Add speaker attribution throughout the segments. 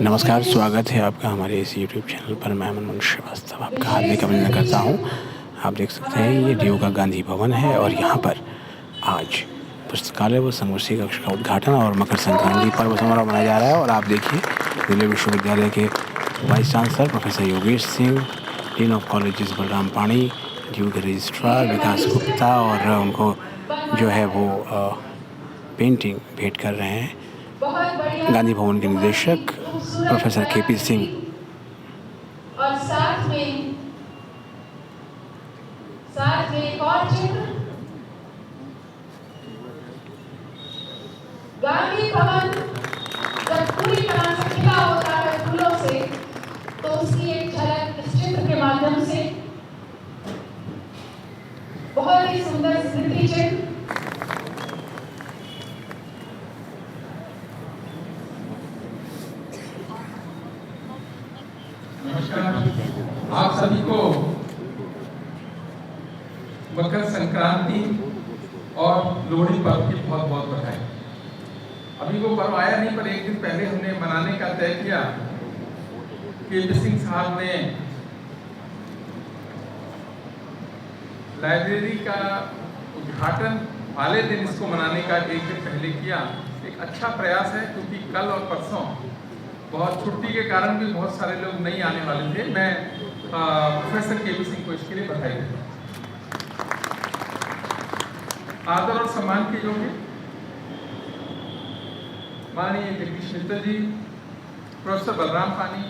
Speaker 1: नमस्कार, स्वागत है आपका हमारे इस यूट्यूब चैनल पर। मैं मनमोहन श्रीवास्तव आपका हार्दिक अभिनंदन करता हूँ। आप देख सकते हैं ये डीयू का गांधी भवन है और यहाँ पर आज पुस्तकालय व संगोष्ठी कक्ष का उद्घाटन और मकर संक्रांति पर्व समारोह मनाया जा रहा है। और आप देखिए दिल्ली विश्वविद्यालय के vice chancellor professor Yogesh Singh, dean of colleges Balram पाणी, डीयू के रजिस्ट्रार विकास गुप्ता और उनको जो है वो पेंटिंग भेंट कर रहे हैं गांधी भवन के निदेशक प्रोफेसर केपी सिंह।
Speaker 2: और साथ में एक और चित्र, गांधी भवन जब पूरी तरह से खिला होता है फूलों से, तो उसकी एक झलक इस चित्र के माध्यम से बहुत ही सुंदर स्मृति चिन्ह।
Speaker 3: नमस्कार, आप सभी को मकर संक्रांति और लोहड़ी पर्व की बहुत बहुत बधाई। अभी वो पर्व आया नहीं, पर एक दिन पहले हमने मनाने का तय किया कि सिंह साहब ने लाइब्रेरी का उद्घाटन वाले दिन इसको मनाने का एक दिन पहले किया। एक अच्छा प्रयास है, क्योंकि कल और परसों बहुत छुट्टी के कारण भी बहुत सारे लोग नहीं आने वाले थे। मैं प्रोफेसर केपी सिंह को इसके लिए बधाई देता हूँ। आदर और सम्मान के योग्य माननीय Jagdish Mittal ji, professor Balram Pani,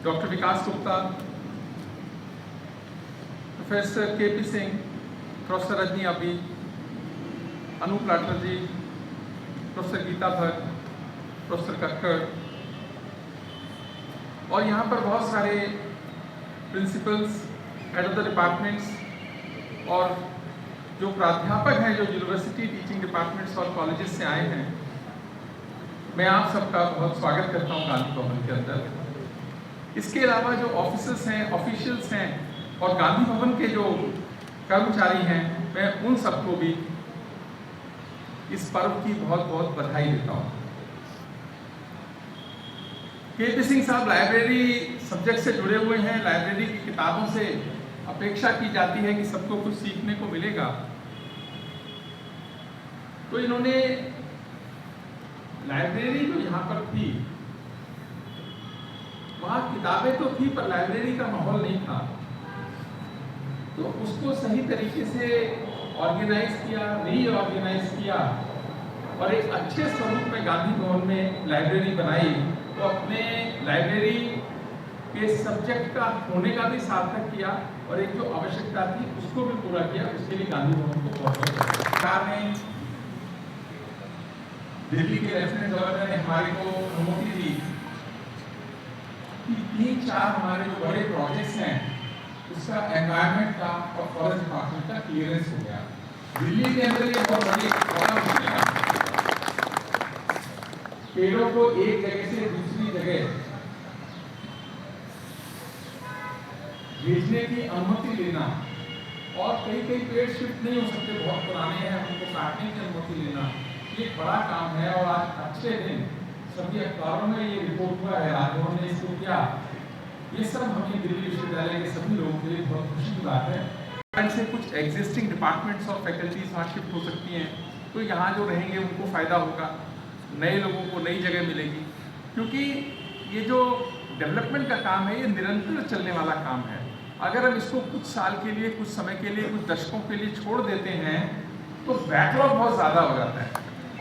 Speaker 3: doctor Vikas Gupta, professor K P Singh, professor Rajni अभी, अनूप लाठर जी, प्रोफेसर गीता भट्ट, प्रोफेसर कक्कड़, और यहाँ पर बहुत सारे principals, head of the departments और जो प्राध्यापक हैं जो यूनिवर्सिटी टीचिंग डिपार्टमेंट्स और कॉलेजेस से आए हैं। मैं आप सबका बहुत स्वागत करता हूँ गांधी भवन के अंदर। इसके अलावा जो ऑफिशियल्स हैं और गांधी भवन के जो कर्मचारी हैं, मैं उन सबको भी इस पर्व की बहुत बहुत बधाई देता हूँ। केपी सिंह साहब लाइब्रेरी सब्जेक्ट से जुड़े हुए हैं। लाइब्रेरी की किताबों से अपेक्षा की जाती है कि सबको कुछ सीखने को मिलेगा, तो इन्होंने लाइब्रेरी जो यहाँ पर थी, वहाँ किताबें तो थी पर लाइब्रेरी का माहौल नहीं था, तो उसको सही तरीके से ऑर्गेनाइज किया, रीऑर्गेनाइज किया और एक अच्छे स्वरूप में गांधी भवन में लाइब्रेरी बनाई। तो अपने लाइब्रेरी के सब्जेक्ट का होने का भी सार्थक किया और एक जो आवश्यकता थी उसको भी पूरा किया। उसके लिए गांधी भवन को बहुत बहुत सरकार ने, दिल्ली के लेफ्टिनेंट गवर्नर ने हमारे को अनुमति दी कि 3-4 हमारे जो बड़े प्रोजेक्ट्स हैं उसका एनवायरनमेंट का और फॉरेस्ट डिपार्टमेंट का क्लियरेंस हो गया। दिल्ली के अंदर ये बहुत बड़ी प्रॉब्लम हो गया, पेड़ों को एक जगह से दूसरी जगह भेजने की अनुमति लेना, और कई पेड़ शिफ्ट नहीं हो सकते, बहुत पुराने हैं, उनको काटने की अनुमति लेना, ये बड़ा काम है। और आज अच्छे दिन सभी अखबारों में ये रिपोर्ट हुआ है, राजभवन ने इसको किया। ये सब हमें दिल्ली विश्वविद्यालय के सभी लोगों के लिए बहुत खुशी की बात है। से कुछ एग्जिस्टिंग डिपार्टमेंट्स और फैकल्टीज वहाँ शिफ्ट हो सकती हैं, तो यहाँ जो रहेंगे उनको फ़ायदा होगा, नए लोगों को नई जगह मिलेगी। क्योंकि ये जो डेवलपमेंट का काम है, ये निरंतर चलने वाला काम है। अगर हम इसको कुछ साल के लिए, कुछ समय के लिए, कुछ दशकों के लिए छोड़ देते हैं तो बैकलॉग बहुत ज़्यादा हो जाता है।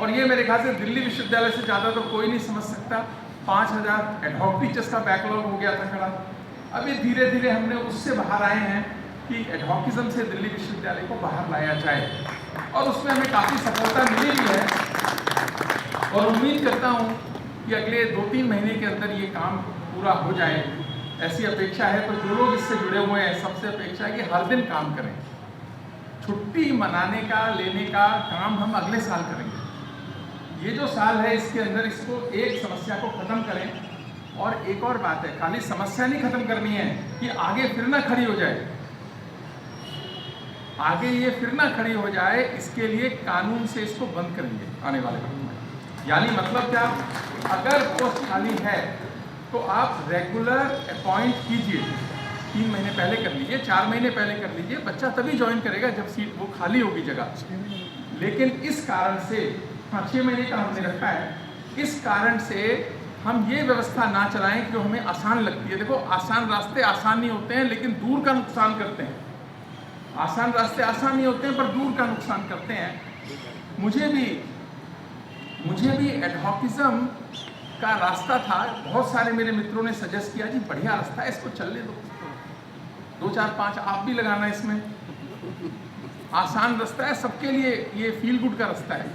Speaker 3: और ये मेरे ख्याल से दिल्ली विश्वविद्यालय से ज़्यादा तो कोई नहीं समझ सकता। 5000 एडहॉक टीचर्स का बैकलॉग हो गया था खड़ा। अभी धीरे धीरे हमने उससे बाहर आए हैं कि एडहॉकिज्म से दिल्ली विश्वविद्यालय को बाहर लाया जाए, और उसमें हमें काफ़ी सफलता मिली भी है। और उम्मीद करता हूँ कि अगले 2-3 महीने के अंदर ये काम पूरा हो जाए, ऐसी अपेक्षा है। तो जो लोग इससे जुड़े हुए हैं, सबसे अपेक्षा है कि हर दिन काम करें। छुट्टी मनाने का, लेने का काम हम अगले साल करेंगे। ये जो साल है इसके अंदर इसको एक समस्या को ख़त्म करें। और एक और बात है, खाली समस्या नहीं ख़त्म करनी है कि आगे फिर ना खड़ी हो जाए। आगे ये फिर ना खड़ी हो जाए, इसके लिए कानून से इसको बंद करेंगे आने वाले वक्त में। यानी मतलब क्या, अगर पोस्ट खाली है तो आप रेगुलर अपॉइंट कीजिए, 3 महीने पहले कर लीजिए, 4 महीने पहले कर लीजिए, बच्चा तभी ज्वाइन करेगा जब सीट वो खाली होगी जगह। लेकिन इस कारण से, हाँ 6 महीने का हमने रखा है, इस कारण से हम ये व्यवस्था ना चलाएं कि जो हमें आसान लगती है। देखो आसान रास्ते आसान नहीं होते हैं लेकिन दूर का नुकसान करते हैं। आसान रास्ते आसान नहीं होते हैं पर दूर का नुकसान करते हैं। मुझे भी एडहॉकिज्म का रास्ता था, बहुत सारे मेरे मित्रों ने सजेस्ट किया जी बढ़िया रास्ता है, इसको चलने दो, 2 4 5 आप भी लगाना इसमें, आसान रास्ता है सबके लिए, ये फील गुड का रास्ता है।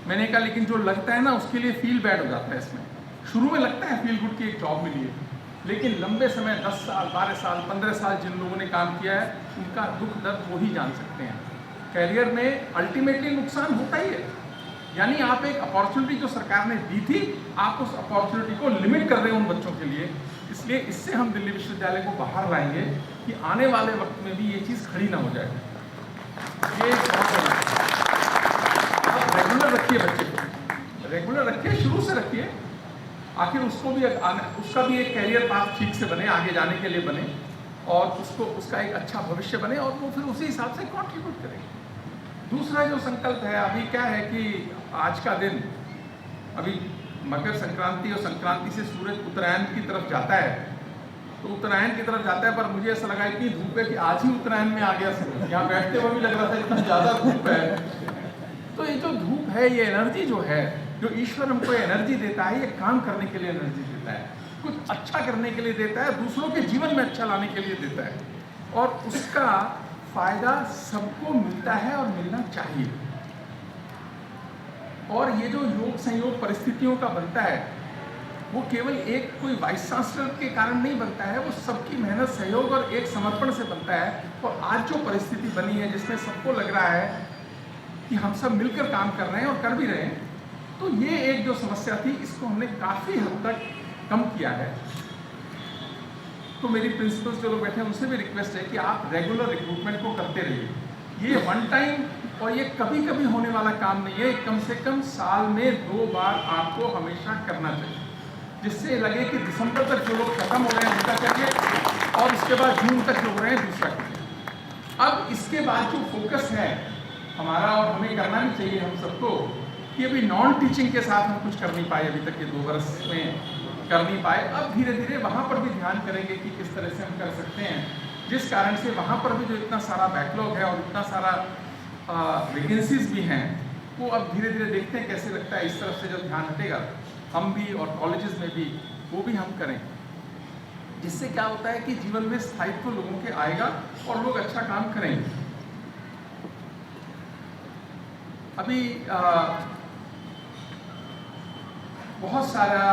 Speaker 3: मैंने कहा लेकिन जो लगता है ना उसके लिए फील बैड हो जाता है। इसमें शुरू में लगता है फील गुड की एक जॉब मिली है, लेकिन लंबे समय 10 साल 12 साल 15 साल जिन लोगों ने काम किया है उनका दुख दर्द वो ही जान सकते हैं। कैरियर में अल्टीमेटली नुकसान होता ही है। यानी आप एक अपॉर्चुनिटी जो सरकार ने दी थी, आप उस अपॉर्चुनिटी को लिमिट कर रहे हैं उन बच्चों के लिए। इसलिए इससे हम दिल्ली विश्वविद्यालय को बाहर लाएंगे कि आने वाले वक्त में भी ये चीज़ खड़ी ना हो जाए। ये आप रेगुलर रखिए, बच्चे को रेगुलर रखिए, शुरू से रखिए, आखिर उसको भी उसका भी एक कैरियर पाथ ठीक से बने, आगे जाने के लिए बने और उसका एक अच्छा भविष्य बने और वो फिर उसी हिसाब से कॉन्ट्रीब्यूट करें। दूसरा जो संकल्प है अभी क्या है कि आज का दिन, अभी मकर संक्रांति और संक्रांति से सूरज उत्तरायण की तरफ जाता है, तो उत्तरायण की तरफ जाता है, पर मुझे ऐसा लगा इतनी धूप है कि आज ही उत्तरायण में आ गया सूरज। यहाँ बैठते हुए भी लग रहा था इतना ज़्यादा धूप है। तो ये जो धूप है, ये एनर्जी जो है, जो ईश्वर हमको एनर्जी देता है, ये काम करने के लिए एनर्जी देता है, कुछ अच्छा करने के लिए देता है, दूसरों के जीवन में अच्छा लाने के लिए देता है, और उसका फायदा सबको मिलता है और मिलना चाहिए। और ये जो योग संयोग परिस्थितियों का बनता है, वो केवल एक कोई वाइस चांसलर के कारण नहीं बनता है, वो सबकी मेहनत, सहयोग और एक समर्पण से बनता है। और आज जो परिस्थिति बनी है जिसमें सबको लग रहा है कि हम सब मिलकर काम कर रहे हैं और कर भी रहे हैं, तो ये एक जो समस्या थी इसको हमने काफ़ी हद तक कम किया है। तो मेरी प्रिंसिपल्स जो लोग बैठे हैं उनसे भी रिक्वेस्ट है कि आप रेगुलर रिक्रूटमेंट को करते रहिए। ये वन टाइम और ये कभी कभी होने वाला काम नहीं है, कम से कम साल में 2 बार आपको हमेशा करना चाहिए, जिससे लगे कि दिसंबर तक जो लोग खत्म हो रहे हैं उनका करिए और उसके बाद जून तक जो हो रहे हैं दूसरा करिए। अब इसके बाद जो फोकस है हमारा, और हमें करना भी चाहिए हम सबको, कि अभी नॉन टीचिंग के साथ हम कुछ कर नहीं पाए, अभी तक ये 2 वर्ष में कर नहीं पाए। अब धीरे धीरे वहाँ पर भी ध्यान करेंगे कि किस तरह से हम कर सकते हैं, जिस कारण से वहाँ पर भी जो इतना सारा बैकलॉग है और इतना सारा वैकेंसीज भी हैं, वो अब धीरे धीरे देखते हैं कैसे लगता है। इस तरफ से जो ध्यान हटेगा हम भी और कॉलेजेस में भी, वो भी हम करें, जिससे क्या होता है कि जीवन में स्थायित्व लोगों के आएगा और लोग अच्छा काम करेंगे। अभी बहुत सारा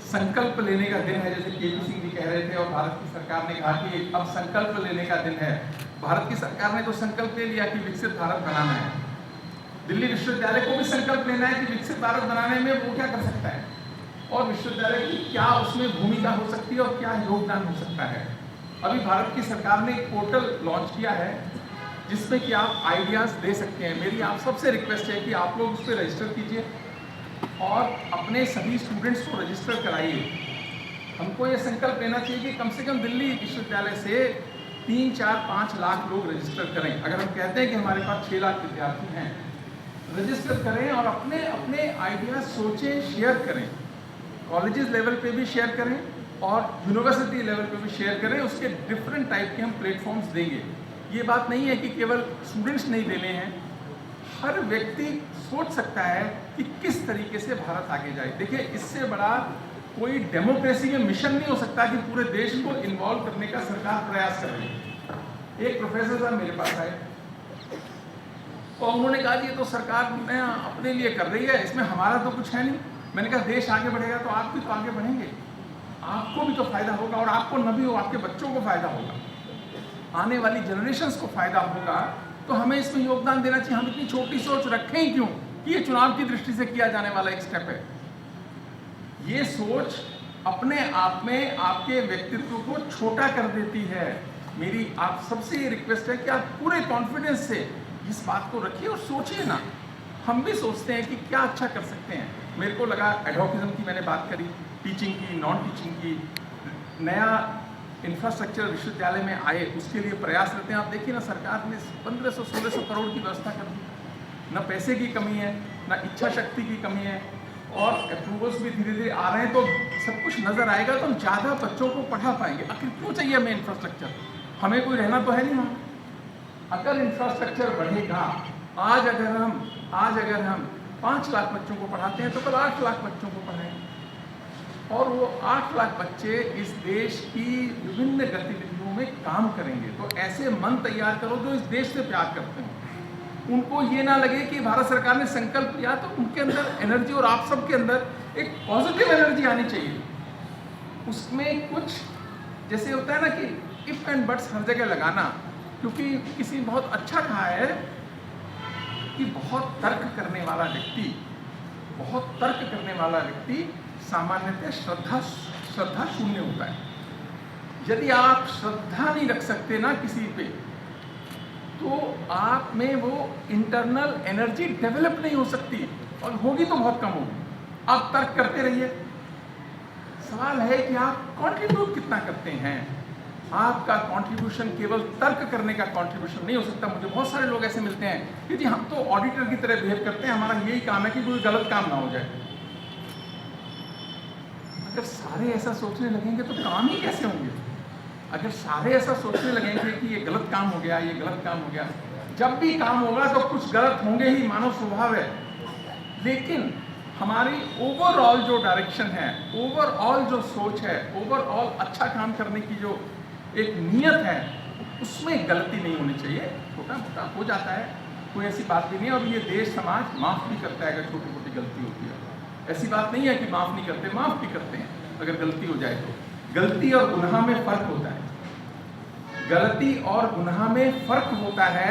Speaker 3: संकल्प लेने का दिन है, जैसे केपी सिंह जी कह रहे थे, और भारत की सरकार ने कहा कि अब संकल्प लेने का दिन है। भारत की सरकार ने तो संकल्प ले लिया कि विकसित भारत बनाना है। दिल्ली विश्वविद्यालय को भी संकल्प लेना है कि विकसित भारत बनाने में वो क्या कर सकता है और विश्वविद्यालय की क्या उसमें भूमिका हो सकती है और क्या योगदान हो सकता है। अभी भारत की सरकार ने एक पोर्टल लॉन्च किया है जिसमें कि आप आइडियाज़ दे सकते हैं। मेरी आप सबसे रिक्वेस्ट है कि आप लोग उस पर रजिस्टर कीजिए और अपने सभी स्टूडेंट्स को रजिस्टर कराइए। हमको ये संकल्प लेना चाहिए कि कम से कम दिल्ली विश्वविद्यालय से 3, 4, 5 लाख लोग रजिस्टर करें। अगर हम कहते हैं कि हमारे पास 6 लाख विद्यार्थी हैं, रजिस्टर करें और अपने अपने आइडियाज सोचें, शेयर करें। कॉलेजेस लेवल पे भी शेयर करें और यूनिवर्सिटी लेवल पे भी शेयर करें। उसके डिफरेंट टाइप के हम प्लेटफॉर्म्स देंगे। ये बात नहीं है कि केवल स्टूडेंट्स नहीं देने हैं, हर व्यक्ति सोच सकता है कि किस तरीके से भारत आगे जाए। देखिए, इससे बड़ा कोई डेमोक्रेसी में मिशन नहीं हो सकता कि पूरे देश को इन्वॉल्व करने का सरकार प्रयास कर रही है। एक प्रोफेसर साहब मेरे पास आए और उन्होंने कहा कि ये तो सरकार ने अपने लिए कर रही है, इसमें हमारा तो कुछ है नहीं। मैंने कहा देश आगे बढ़ेगा तो आप भी तो आगे बढ़ेंगे, आपको भी तो फायदा होगा, और आपको न भी हो आपके बच्चों को फायदा होगा, आने वाली जनरेशन्स को फायदा होगा। तो हमें इसमें योगदान देना चाहिए। हम इतनी छोटी सोच रखें ही क्यों कि ये चुनाव की दृष्टि से किया जाने वाला एक स्टेप है। ये सोच अपने आप में आपके व्यक्तित्व को छोटा कर देती है। मेरी आप सबसे ये रिक्वेस्ट है कि आप पूरे कॉन्फिडेंस से इस बात को रखिए और सोचिए ना। हम भी सोचते हैं कि क्या अच्छा कर सकते हैं। मेरे को लगा एडवोकेज़म की मैंने बात करी, टीचिंग की, नॉन टीचिंग की, नया इंफ्रास्ट्रक्चर विश्वविद्यालय में आए उसके लिए प्रयास रहते हैं। आप देखिए ना, सरकार ने 1500-1600 करोड़ की व्यवस्था कर दी। न पैसे की कमी है, न इच्छा शक्ति की कमी है, और अप्रूवल्स भी धीरे धीरे आ रहे हैं, तो सब कुछ नज़र आएगा तो हम ज़्यादा बच्चों को पढ़ा पाएंगे। आखिर क्यों चाहिए हमें इंफ्रास्ट्रक्चर? हमें कोई रहना तो है नहीं वहाँ। अगर इंफ्रास्ट्रक्चर बढ़ेगा, आज अगर हम 5 लाख बच्चों को पढ़ाते हैं तो कल 8 लाख बच्चों को पढ़ाएंगे, और वो 8 लाख बच्चे इस देश की विभिन्न गतिविधियों में काम करेंगे। तो ऐसे मन तैयार करो जो इस देश से प्यार करते हैं। उनको ये ना लगे कि भारत सरकार ने संकल्प लिया, तो उनके अंदर एनर्जी, और आप सबके अंदर एक पॉजिटिव एनर्जी आनी चाहिए। उसमें कुछ जैसे होता है ना कि इफ एंड बट्स हर जगह लगाना, क्योंकि किसी ने बहुत अच्छा कहा है कि बहुत तर्क करने वाला व्यक्ति सामान्यतः श्रद्धा शून्य होता है। यदि आप श्रद्धा नहीं रख सकते ना किसी पे, तो आप में वो इंटरनल एनर्जी डेवलप नहीं हो सकती, और होगी तो बहुत कम होगी। आप तर्क करते रहिए। सवाल है कि आप कंट्रीब्यूट कितना करते हैं। आपका कंट्रीब्यूशन केवल तर्क करने का कंट्रीब्यूशन नहीं हो सकता। मुझे बहुत सारे लोग ऐसे मिलते हैं कि जी हम तो ऑडिटर की तरह बिहेव करते हैं, हमारा यही काम है कि कोई गलत काम ना हो जाए। अगर सारे ऐसा सोचने लगेंगे तो काम ही कैसे होंगे? अगर सारे ऐसा सोचने लगेंगे कि ये गलत काम हो गया, ये गलत काम हो गया, जब भी काम होगा तो कुछ गलत होंगे ही, मानव स्वभाव है। लेकिन हमारी ओवरऑल जो डायरेक्शन है, ओवरऑल जो सोच है, ओवरऑल अच्छा काम करने की जो एक नियत है, उसमें गलती नहीं होनी चाहिए। छोटा मोटा हो जाता है, कोई ऐसी बात भी नहीं है, और ये देश समाज माफ़ भी करता है अगर छोटी मोटी गलती होती है। ऐसी बात नहीं है कि माफ़ नहीं करते, माफ़ भी करते हैं अगर गलती हो जाए तो। गलती और गुनाह में फ़र्क होता है। गलती और गुनाह में फ़र्क होता है।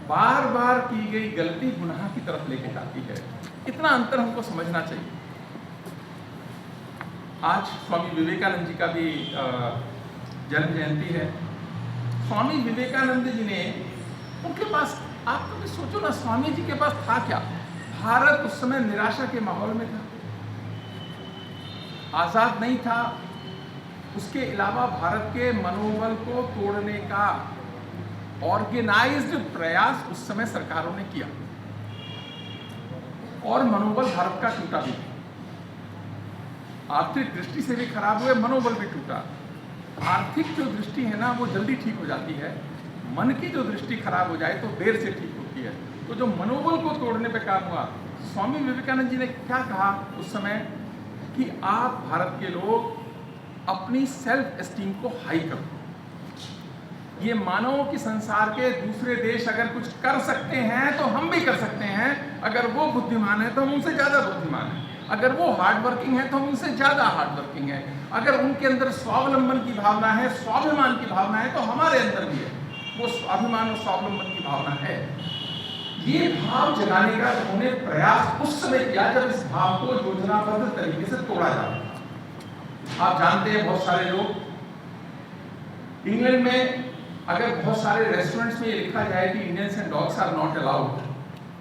Speaker 3: बार बार की गई गलती गुनाह की तरफ लेके जाती है। इतना अंतर हमको समझना चाहिए। आज स्वामी विवेकानंद जी का भी जन्म जयंती है। स्वामी विवेकानंद जी ने, उनके पास, आप कभी सोचो ना, स्वामी जी के पास था क्या? भारत उस समय निराशा के माहौल में था, आज़ाद नहीं था। उसके अलावा भारत के मनोबल को तोड़ने का ऑर्गेनाइज्ड प्रयास उस समय सरकारों ने किया, और मनोबल भारत का टूटा भी। आर्थिक दृष्टि से भी खराब हुए, मनोबल भी टूटा। आर्थिक जो दृष्टि है ना, वो जल्दी ठीक हो जाती है। मन की जो दृष्टि खराब हो जाए तो देर से ठीक होती है। तो जो मनोबल को तोड़ने पे काम हुआ, स्वामी विवेकानंद जी ने क्या कहा उस समय कि आप भारत के लोग अपनी सेल्फ एस्टीम को हाई करो। ये मानो कि संसार के दूसरे देश अगर कुछ कर सकते हैं तो हम भी कर सकते हैं। अगर वो बुद्धिमान है तो हम उनसे ज़्यादा बुद्धिमान हैं। अगर वो हार्ड वर्किंग है तो हम उनसे ज़्यादा हार्ड वर्किंग है। अगर उनके अंदर स्वावलंबन की भावना है, स्वाभिमान की भावना है, तो हमारे अंदर भी है। वो स्वाभिमान और स्वावलंबन की भावना है। ये भाव जगाने का उन्होंने प्रयास उस समय किया जब इस भाव को योजनाबद्ध तरीके से तोड़ा जाता। आप जानते हैं, बहुत सारे लोग इंग्लैंड में, अगर बहुत सारे रेस्टोरेंट्स में ये लिखा जाए कि Indians and dogs are not allowed,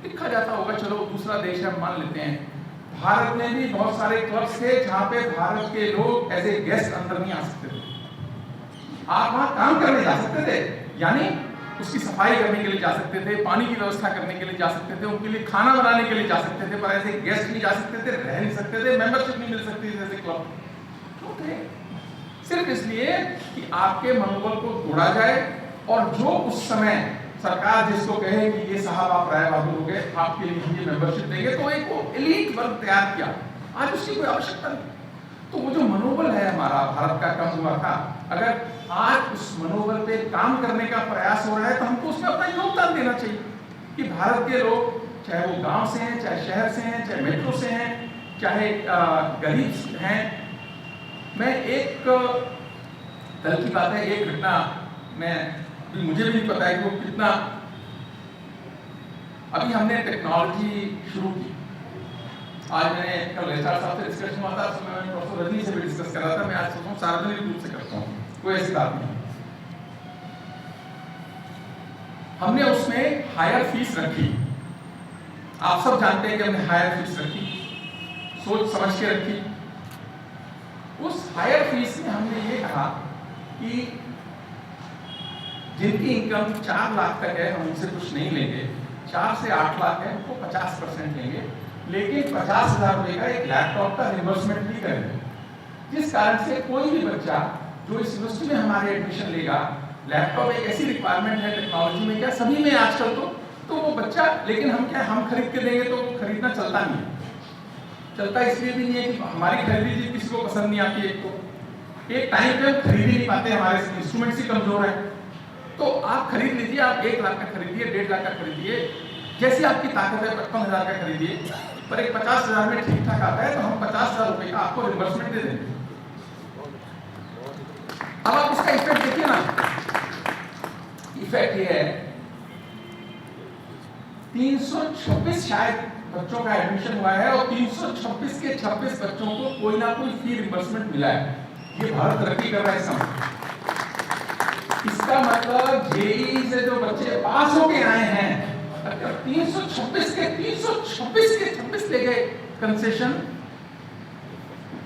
Speaker 3: लिखा जाता होगा, चलो दूसरा देश है, हम मान लेते हैं। भारत में भी बहुत सारे क्लब्स थे जहां पे भारत के लोग एज ए गेस्ट अंदर नहीं आ सकते थे। आप वहां काम करने जा सकते थे, यानी उसकी सफाई करने के लिए जा सकते थे, पानी की व्यवस्था करने के लिए जा सकते थे, उनके लिए खाना बनाने के लिए जा सकते थे, पर ऐसे गेस्ट नहीं जा सकते थे, रह नहीं सकते थे, मेंबरशिप नहीं मिल सकती थी ऐसे क्लब। क्यों थे? सिर्फ इसलिए कि आपके मनोबल को तोड़ा जाए, और जो उस समय सरकार जिसको कहे कि ये साहब आप राय बहादुर हो गए, आपके लिए ये मेंबरशिप देंगे, तो एक वो एलीट वर्ग तैयार किया। आज उसकी कोई आवश्यकता नहीं। तो वो जो मनोबल है हमारा भारत का कम हुआ था, अगर आज उस मनोबल पे काम करने का प्रयास हो रहा है तो हमको उसमें अपना योगदान देना चाहिए कि भारत के लोग, चाहे वो गांव से हैं, चाहे शहर से हैं, चाहे मेट्रो से हैं, चाहे गरीब हैं। मैं एक कल की बात है, एक घटना मुझे भी नहीं पता है कि वो कितना, अभी हमने टेक्नोलॉजी शुरू की। आज मैंने कल एचआर साहब से डिस्कशन हुआ था, उसमें मैंने प्रोफेसर रजनी से भी डिस्कस करा था। मैं आज सोचता हूँ सार्वजनिक रूप से करता हूँ, कोई ऐसी बात नहीं। हमने उसमें हायर फीस रखी, आप सब जानते हैं कि हमने हायर फीस रखी, सोच समझ के रखी। उस हायर फीस में हमने ये कहा कि जिनकी इनकम 4 लाख तक है हम उनसे कुछ नहीं लेंगे, 4 से 8 लाख है उनको 50% लेंगे, लेकिन 50,000 रुपये का एक लैपटॉप का रिम्बर्समेंट भी करेंगे। जिस कारण से कोई भी बच्चा जो इस यूनिवर्सिटी में हमारे एडमिशन लेगा, लैपटॉप एक ऐसी रिक्वायरमेंट है टेक्नोलॉजी में, क्या सभी में आजकल तो वो बच्चा, लेकिन हम खरीद के देंगे तो खरीदना चलता नहीं है। चलता इसलिए भी नहीं है कि हमारी खरीदी चीज किसी को पसंद नहीं आती। एक टाइम पे हम खरीद ही नहीं पाते, हमारे इंस्ट्रूमेंट्स ही कमजोर है। तो आप खरीद लीजिए, आप 1 लाख का खरीदिए, 1.5 लाख का खरीदिए, जैसी आपकी ताकत है 55,000 का खरीदिए, पर एक 50,000 में ठीक ठाक आता है तो हम 50,000 रुपए का आपको रिम्बर्समेंट दे देंगे। अब आप इसका इफेक्ट देखिए ना, इफेक्ट ये है 326 शायद बच्चों का एडमिशन हुआ है और 326 के 26 बच्चों को कोई ना कोई फी रिम्बर्समेंट मिला है। ये भारत तरक्की कर रहा है इस समय। इसका मतलब जेईई से जो बच्चे पास होके आए हैं, अगर 326 के 26 ले गए कंसेशन,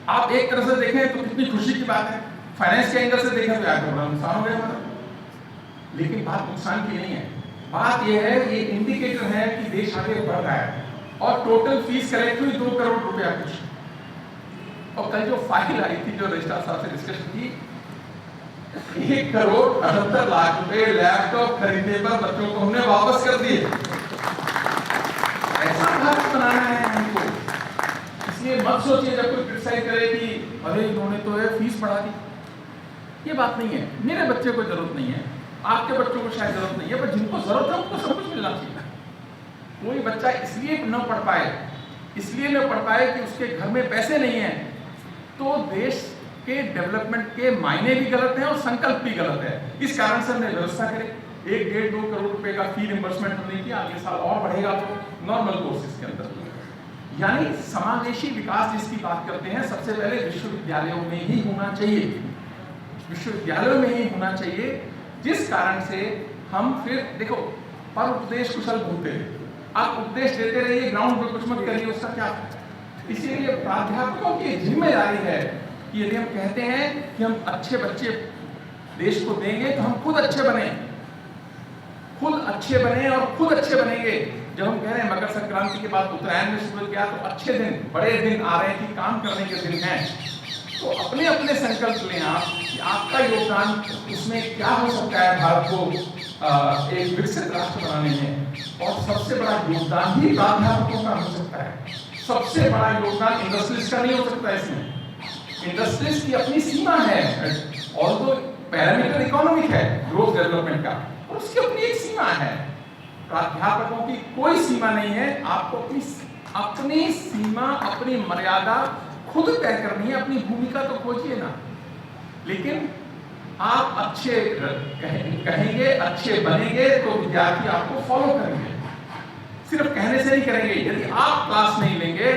Speaker 3: आप एक तरह से देखें तो कितनी खुशी की बात है, फाइनेंस के एंगल से देखें तो यार बड़ा नुकसान हो गया हमारा, लेकिन बात नुकसान की नहीं है। बात यह है, ये इंडिकेटर है कि देश आगे बढ़ रहा है और टोटल फीस कलेक्ट हुई 2 करोड़ रुपया कुछ। और कल जो फाइल आई थी, जो रजिस्ट्रार साहब से डिस्कशन की, 1 करोड़ 78 लाख रुपए लैपटॉप खरीदने पर बच्चों को हमने वापस कर दिए। ऐसा भारत बनाना है हमको। इसलिए मत सोचिए जब कोई क्रिटिसाइज करे कि अरे इन्होंने तो है फीस बढ़ा दी, ये बात नहीं है। मेरे बच्चे को जरूरत नहीं है, आपके बच्चों को शायद जरूरत नहीं है, पर जिनको जरूरत है उनको सब कुछ मिलना चाहिए। कोई बच्चा इसलिए न पढ़ पाए कि उसके घर में पैसे नहीं है, तो देश के डेवलपमेंट के मायने भी गलत हैं और संकल्प भी गलत है। इस कारण से हमने व्यवस्था करी, 1-1.5-2 करोड़ रुपए का फी रिम्बर्समेंट हमने किया, अगले साल और बढ़ेगा तो नॉर्मल कोर्सेज के अंदर। यानी समावेशी विकास जिसकी बात करते हैं, सबसे पहले विश्वविद्यालयों में ही होना चाहिए, विश्वविद्यालयों में ही होना चाहिए। जिस कारण से हम फिर देखो, पर उपदेश कुशल भूलते हैं, आप उपदेश देते रहिए, ग्राउंड पे कुछ मत करिए, उसका क्या। इसीलिए प्राध्यापकों की जिम्मेदारी है कि यदि हम कहते हैं कि हम अच्छे बच्चे देश को देंगे तो हम खुद अच्छे बने और खुद अच्छे बनेंगे। जब हम कह रहे हैं मकर संक्रांति के बाद उत्तरायण में सूरज गया तो अच्छे दिन, बड़े दिन आ रहे हैं कि काम करने के दिन हैं, तो अपने अपने संकल्प लें आप कि आपका योगदान इसमें क्या हो सकता है भारत को एक विकसित राष्ट्र बनाने में। और सबसे बड़ा योगदान ही प्राध्यापकों का हो सकता है, सबसे बड़ा योगदान इंडस्ट्रीज का नहीं हो सकता। इसमें इंडस्ट्रीज की अपनी सीमा है, और तो पैरामीटर इकोनॉमिक है ग्रोथ डेवलपमेंट का, और उसकी अपनी एक सीमा है। प्राध्यापकों की कोई सीमा नहीं है, आपको अपनी सीमा, अपनी मर्यादा खुद तय करनी है। अपनी भूमिका तो खोजिए ना, लेकिन आप अच्छे कहेंगे, अच्छे बनेंगे तो विद्यार्थी आपको फॉलो करेंगे, सिर्फ कहने से नहीं करेंगे। यदि आप क्लास नहीं लेंगे,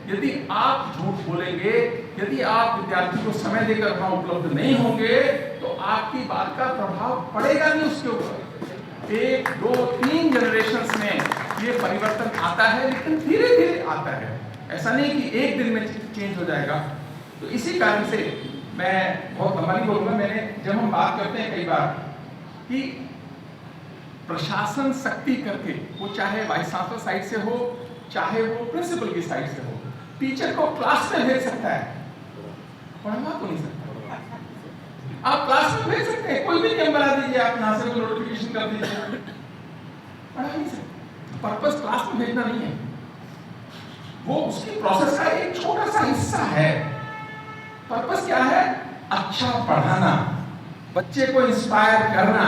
Speaker 3: यदि आप झूठ बोलेंगे, यदि आप विद्यार्थी को समय देकर वहां उपलब्ध नहीं होंगे, तो आपकी बात का प्रभाव पड़ेगा नहीं उसके ऊपर। 1, 2, 3 जनरेशंस में ये परिवर्तन आता है, लेकिन धीरे धीरे आता है, ऐसा नहीं कि एक दिन में चेंज हो जाएगा। तो इसी कारण से मैं बहुत लंबा नहीं बोलूंगा। जब हम बात करते हैं कई बार कि प्रशासन सख्ती करके, वो चाहे वाइस चांसलर साइड से हो, चाहे वो प्रिंसिपल की साइड से हो, टीचर को क्लास में भेज सकता है, पढ़वा तो नहीं सकता। आप क्लास में भेज सकते हैं, कोई भी नियम बना दीजिए, आप यहाँ से नोटिफिकेशन कर दीजिए, पढ़ा नहीं सकते। पर्पस क्लास में भेजना नहीं है, वो उसकी प्रोसेस का एक छोटा सा हिस्सा है। पर्पस क्या है? अच्छा पढ़ाना, बच्चे को इंस्पायर करना।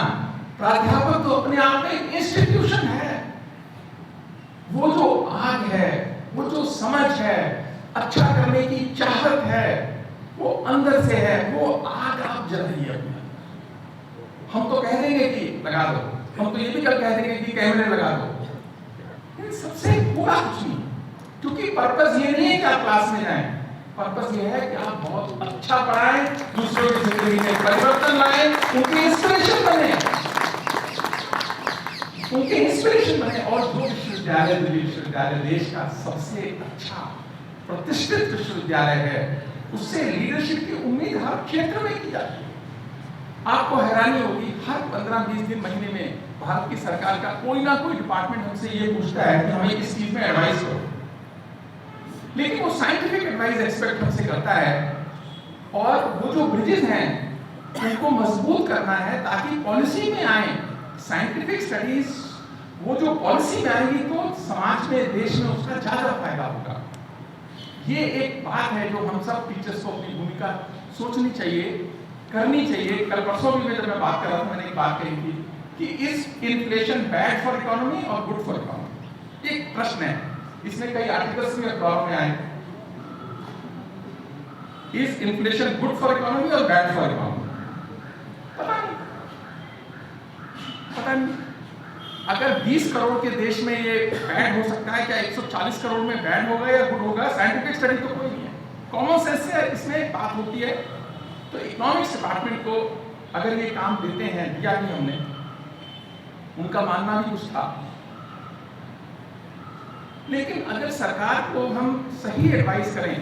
Speaker 3: प्राध्यापक तो अपने आप में एक इंस्टीट्यूशन है। वो जो आग है, वो जो समझ है, अच्छा करने की चाहत है, वो अंदर से है। वो आग आप जलाइए अपना। हम तो कह देंगे कि लगा दो, हम तो ये भी कल कह देंगे कि कैमरे लगा दो, सबसे पूरा कुछ नहीं। क्योंकि पर्पस ये नहीं है कि आप क्लास में जाएं, पर्पस ये है कि आप बहुत अच्छा पढ़ाएं, दूसरों की जिंदगी में परिवर्तन लाएं, उनकी इंस्पिरेशन बने, और जो विश्वविद्यालय दिल्ली विश्वविद्यालय देश का सबसे अच्छा प्रतिष्ठित विश्वविद्यालय है, उससे लीडरशिप की उम्मीद हर क्षेत्र में की जाती है। आपको हैरानी होगी, हर 15-20 दिन महीने में भारत की सरकार का कोई ना कोई डिपार्टमेंट हमसे ये पूछता है कि हमें इस चीज में एडवाइस करो, लेकिन वो साइंटिफिक एडवाइस एक्सपेक्ट हमसे करता है और वो जो ब्रिजेस हैं उनको मजबूत करना है ताकि पॉलिसी में आए साइंटिफिक स्टडीज, वो जो पॉलिसी में आएगी तो समाज में, देश में उसका ज्यादा फायदा होगा। ये एक बात है जो हम सब टीचर्स को अपनी भूमिका सोचनी चाहिए, करनी चाहिए। कल परसों भी मैं जब मैं बात कर रहा था, मैंने एक बात कही थी कि इस इन्फ्लेशन बैड फॉर इकोनॉमी और गुड फॉर इकोनॉमी, एक प्रश्न है, इसमें कई आर्टिकल्स भी अखबारों में आए, is inflation good for economy और बैड फॉर इकोनॉमी? पता नहीं। अगर 20 करोड़ के देश में ये बैड हो सकता है, क्या 140 करोड़ में बैड होगा या गुड होगा? साइंटिफिक स्टडी तो कोई नहीं है, कॉमन सेंस से इसमें बात होती है। तो इकोनॉमिक्स डिपार्टमेंट को अगर ये काम देते हैं, दिया भी हमने, उनका मानना भी कुछ था, लेकिन अगर सरकार को हम सही एडवाइस करें,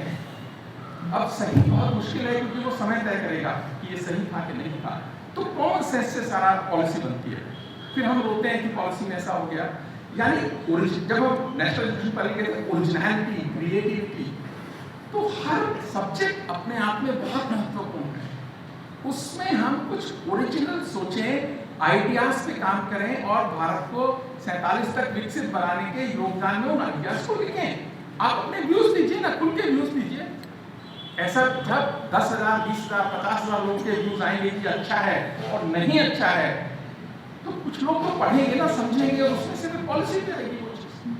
Speaker 3: अब सही बहुत मुश्किल है क्योंकि वो समय तय करेगा कि ये सही था कि नहीं था, तो कॉमन सेंस से सारा पॉलिसी बनती है। फिर हम रोते हैं कि पॉलिसी में ऐसा हो गया। यानी जब हम नेशनल एजुकेशन पॉलिसी कहते हैं ओरिजिनलिटी, क्रिएटिविटी, तो हर सब्जेक्ट अपने आप में बहुत महत्वपूर्ण है, उसमें हम कुछ ओरिजिनल सोचें, आइडियाज पे काम करें और भारत को 47 तक विकसित बनाने के योगदान में उन आइडियाज को लिखें। आप अपने व्यूज दीजिए ना, खुल के व्यूज दीजिए। ऐसा जब 10,000, 20,000, 50,000 लोग के व्यूज आएंगे कि अच्छा है और नहीं अच्छा है, तो कुछ लोग तो पढ़ेंगे ना, समझेंगे और उसमें से फिर पॉलिसी पे आएगी वो चीज।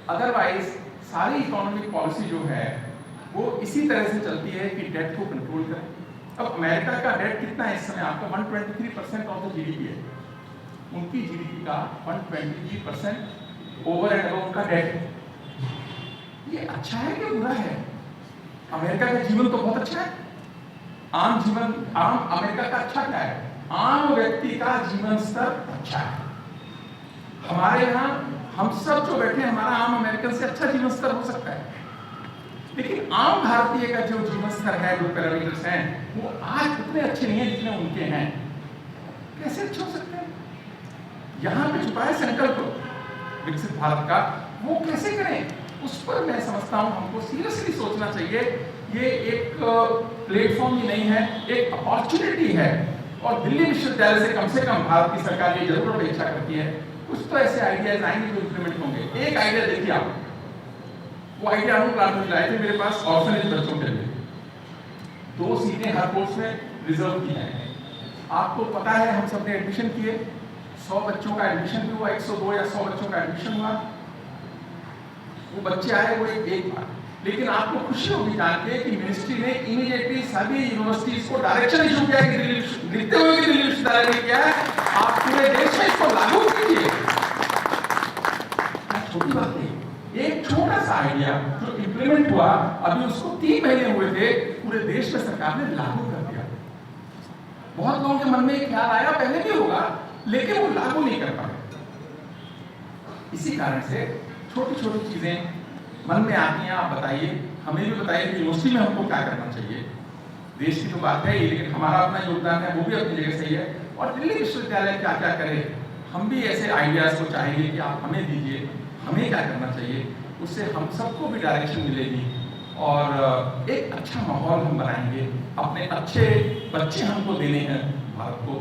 Speaker 3: अदरवाइज सारी इकोनॉमिक पॉलिसी जो है वो इसी तरह से चलती है कि डेट को कंट्रोल करें। अब अमेरिका का डेट कितना है इस समय? आपका 123% ऑफ द जीडीपी है, उनकी जीडीपी का 123% ओवर एंड अबव उनका डेट है। ये अच्छा है कि बुरा है? अमेरिका का जीवन तो बहुत अच्छा है, आम जीवन, आम अमेरिका का अच्छा क्या है? आम व्यक्ति का जीवन स्तर अच्छा है। हमारे यहाँ हम सब जो बैठे हैं, हमारा आम अमेरिकन से अच्छा जीवन स्तर हो सकता है, लेकिन आम भारतीय का जो जीवन स्तर है, जो पैरामीटर्स हैं, वो आज उतने अच्छे नहीं है जितने उनके हैं। कैसे अच्छे हो सकते हैं? यहाँ पे छुपा है संकल्प विकसित भारत का, वो कैसे करें? उस पर मैं समझता हूँ हमको सीरियसली सोचना चाहिए। ये एक प्लेटफॉर्म ही नहीं है, एक अपॉर्चुनिटी है, और दिल्ली विश्वविद्यालय से कम भारत की सरकार ये जरूर अपेक्षा करती है कुछ तो ऐसे आइडियाज आएंगे जो इंप्लीमेंट होंगे। एक आइडिया देखिए आप, वो आइडिया हम क्लास में लाए थे मेरे पास ऑर्फनेज बच्चों के लिए, 2 सीटें हर कोर्स में रिजर्व की हैं। आपको पता है हम सबने एडमिशन किए, 100 बच्चों का एडमिशन भी हुआ, 102 या 100 बच्चों का एडमिशन हुआ, वो बच्चे आए वो एक बार। लेकिन आपको खुशी होगी जान के कि मिनिस्ट्री ने इमीडिएटली सभी यूनिवर्सिटीज को डायरेक्शन इशू किया कि लिखते हुए कि दिल्ली विश्वविद्यालय ने किया है, आप पूरे देश में इसको लागू कीजिए। छोटी बात नहीं, एक छोटा सा आइडिया जो इंप्लीमेंट हुआ, अभी उसको 3 महीने हुए थे, पूरे देश में सरकार ने लागू कर दिया। बहुत लोगों के मन में ख्याल आया पहले भी होगा, लेकिन वो लागू नहीं कर पाए। इसी कारण से छोटी छोटी चीजें मन में आती हैं। आप बताइए, हमें भी बताइए कि यूनिवर्सिटी में हमको क्या करना चाहिए। देश की तो बात है ही, लेकिन हमारा अपना योगदान है वो भी अपनी जगह सही है, और दिल्ली विश्वविद्यालय क्या क्या करे, हम भी ऐसे आइडियाज को चाहेंगे कि आप हमें दीजिए, हमें क्या करना चाहिए, उससे हम सबको भी डायरेक्शन मिलेगी और एक अच्छा माहौल हम बनाएंगे। अपने अच्छे बच्चे हमको देने हैं भारत को,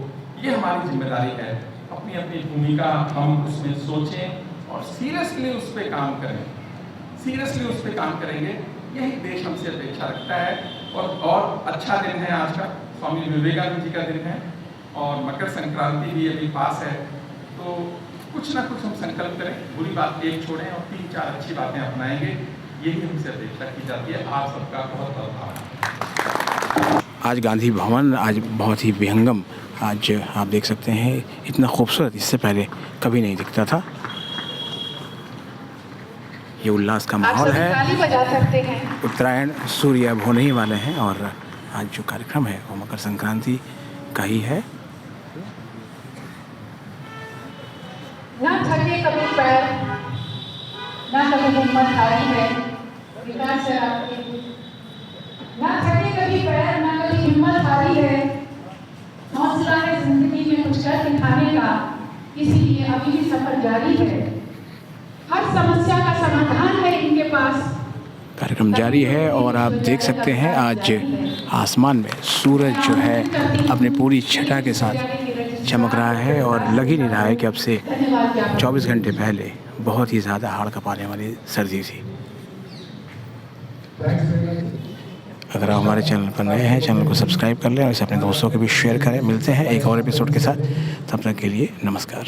Speaker 3: ये हमारी जिम्मेदारी है। अपनी अपनी भूमिका हम उसमें सोचें और सीरियसली उस पर काम करें, सीरियसली उस पर काम करेंगे, यही देश हमसे अपेक्षा रखता है। और अच्छा दिन है आज का, स्वामी विवेकानंद जी का दिन है, और मकर संक्रांति भी अभी पास है, तो कुछ ना कुछ हम संकल्प करें, बुरी बात एक छोड़ें और 3-4 अच्छी बातें अपनाएंगे, यही हमसे अपेक्षा की जाती है। आप सबका बहुत बहुत आभार।
Speaker 1: आज गांधी भवन आज बहुत ही विहंगम, आज आप देख सकते हैं इतना खूबसूरत इससे पहले कभी नहीं दिखता था। ये उल्लास का माहौल है,
Speaker 2: ताली बजा सकते हैं।
Speaker 1: उत्तरायण सूर्य अब होने ही वाले हैं और आज जो कार्यक्रम है वो मकर संक्रांति का ही है।
Speaker 2: ना थके कभी पैर हिम्मत हारी है। विकास सर आपके ना थके कभी पैर, ना कभी हिम्मत हारी है। हौसला है जिंदगी में कुछ कर दिखाने का, इसीलिए अभी भी सफर जारी है। हर समस्या का समाधान है इनके पास।
Speaker 1: कार्यक्रम जारी है और आप देख सकते हैं आज आसमान में सूरज जो है अपनी पूरी छटा के साथ चमक रहा है और लग ही नहीं रहा है कि अब से 24 घंटे पहले बहुत ही ज़्यादा हाड़ कँपाने वाली सर्दी थी। अगर आप हमारे चैनल पर नए हैं, चैनल को सब्सक्राइब कर लें और इसे अपने दोस्तों के भी शेयर करें। मिलते हैं एक और एपिसोड के साथ, तब तक के लिए नमस्कार।